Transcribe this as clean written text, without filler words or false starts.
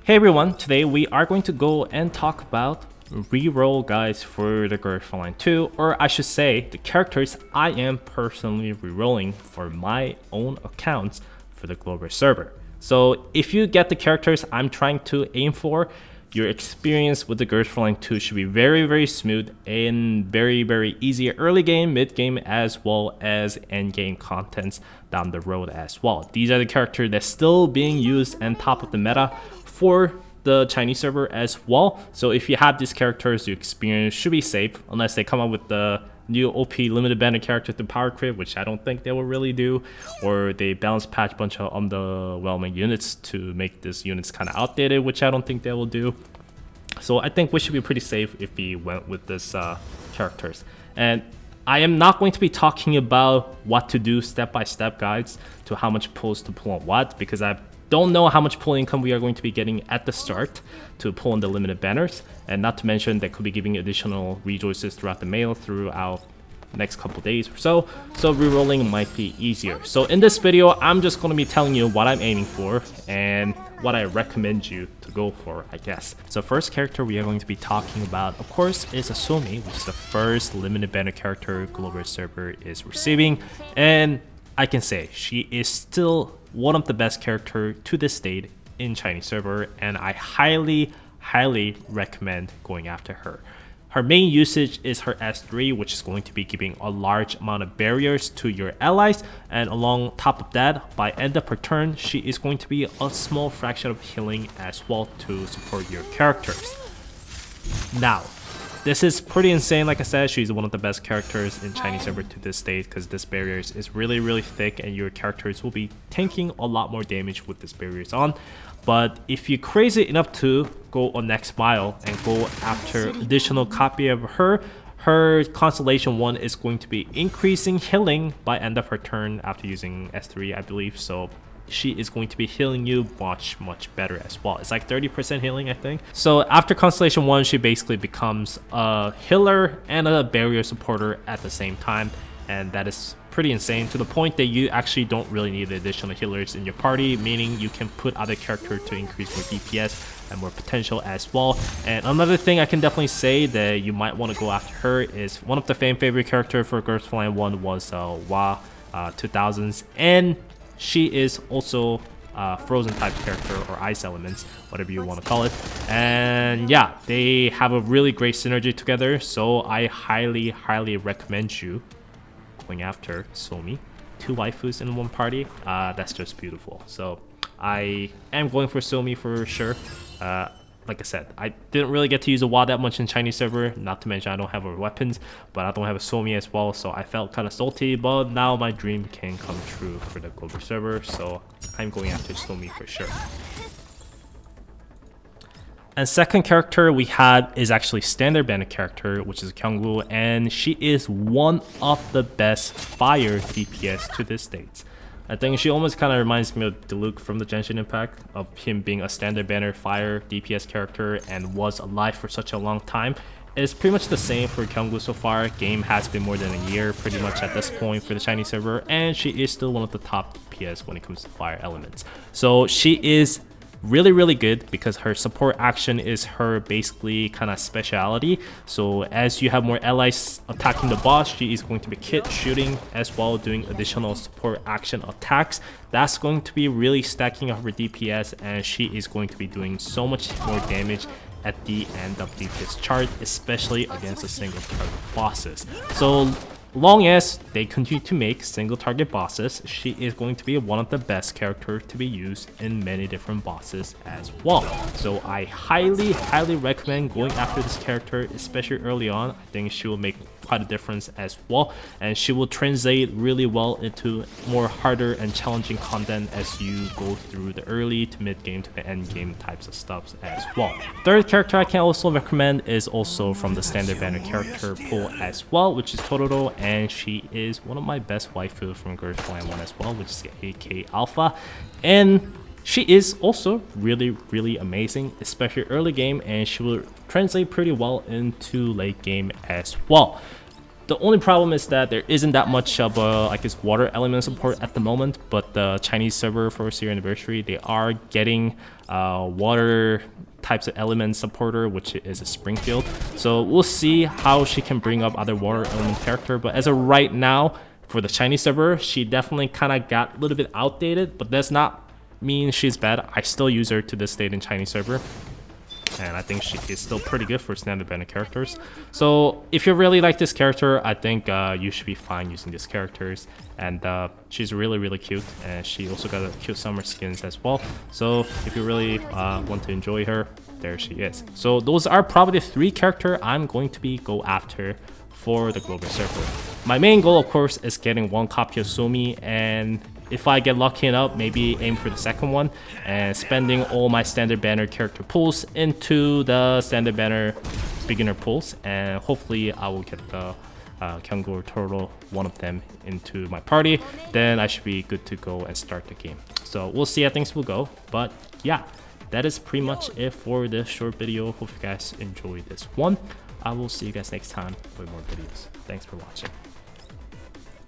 Hey everyone, today we are going to go and talk about reroll guys for the Frontline 2, or I should say the characters I am personally rerolling for my own accounts for the global server. So if you get the characters I'm trying to aim for, your experience with the Frontline 2 should be very smooth and very easy early game, mid game, as well as end game contents down the road as well. These are the characters that's still being used and top of the meta for the Chinese server as well. So if you have these characters, your experience should be safe unless they come up with the new OP limited banner character to power creep, which I don't think they will really do, or they balance patch bunch of underwhelming units to make these units kind of outdated, which I don't think they will do. So I think we should be pretty safe if we went with this characters. And I am not going to be talking about what to do step-by-step guides to how much pulls to pull on what, because I don't know how much pull income we are going to be getting at the start to pull in the limited banners, and not to mention they could be giving additional resources throughout the mail throughout next couple days or so rerolling might be easier. So in this video I'm just going to be telling you what I'm aiming for and what I recommend you to go for, I guess. So first character we are going to be talking about, of course, is Asumi, which is the first limited banner character global server is receiving, and I can say she is still one of the best character to this date in Chinese server, and I highly recommend going after her. Her main usage is her S3, which is going to be giving a large amount of barriers to your allies, and along top of that, by end of her turn, she is going to be a small fraction of healing as well to support your characters. Now, this is pretty insane. Like I said, she's one of the best characters in Chinese server to this date because this barriers is really thick and your characters will be tanking a lot more damage with this barriers on. But if you're crazy enough to go a next mile and go after additional copy of her Constellation 1 is going to be increasing healing by end of her turn after using S3, I believe. So she is going to be healing you much better as well. It's like 30% healing, I think. So after Constellation 1, she basically becomes a healer and a barrier supporter at the same time, and that is pretty insane to the point that you actually don't really need additional healers in your party, meaning you can put other characters to increase more DPS and more potential as well. And another thing I can definitely say that you might want to go after her is one of the fan favorite character for Frontline 1 was Wa 2000s, and she is also frozen type character or ice elements, whatever you want to call it. And yeah, they have a really great synergy together, so I highly recommend you going after Somi. 2 waifus in one party, that's just beautiful. So I am going for Somi for sure. Like I said, I didn't really get to use a Wa that much in Chinese server, not to mention I don't have her weapons, but I don't have a Somi as well, so I felt kind of salty, but now my dream can come true for the global server, so I'm going after Somi for sure. And second character we had is actually standard banner character, which is Kyungwoo, and she is one of the best fire DPS to this date. I think she almost kind of reminds me of Diluc from the Genshin Impact, of him being a standard banner fire DPS character and was alive for such a long time. It's pretty much the same for Kyungwoo so far. Game has been more than a year pretty much at this point for the Chinese server, and she is still one of the top DPS when it comes to fire elements. So she is really good because her support action is her basically kind of speciality. So as you have more allies attacking the boss, she is going to be kit shooting as well, doing additional support action attacks. That's going to be really stacking up her DPS, and she is going to be doing so much more damage at the end of DPS chart, especially against the single target bosses. So long as they continue to make single target bosses, she is going to be one of the best characters to be used in many different bosses as well. So I highly recommend going after this character, especially early on. I think she will make quite a difference as well, and she will translate really well into more harder and challenging content as you go through the early to mid game to the end game types of stuff as well. Third character I can also recommend is also from the standard banner character pool as well, which is Totoro, and she is one of my best waifu from Frontline 1 as well, which is AK Alpha, and she is also really amazing, especially early game, and she will translate pretty well into late game as well. The only problem is that there isn't that much of a, I guess, water element support at the moment, but the Chinese server first year anniversary, they are getting water types of element supporter, which is a Springfield. So we'll see how she can bring up other water element character, but as of right now, for the Chinese server, she definitely kind of got a little bit outdated, but that's not mean she's bad. I still use her to this date in Chinese server, and I think she is still pretty good for standard banner characters. So if you really like this character, I think you should be fine using these characters. And she's really cute, and she also got a cute summer skins as well. So if you really want to enjoy her, there she is. So those are probably the 3 characters I'm going to be go after for the global server. My main goal, of course, is getting 1 copy of Sumi, and if I get lucky enough, maybe aim for the second one, and spending all my standard banner character pools into the standard banner beginner pools, and hopefully I will get the Kyunggo or Turtle, one of them, into my party. Then I should be good to go and start the game. So we'll see how things will go, but yeah, that is pretty much it for this short video. Hope you guys enjoyed this one. I will see you guys next time with more videos. Thanks for watching.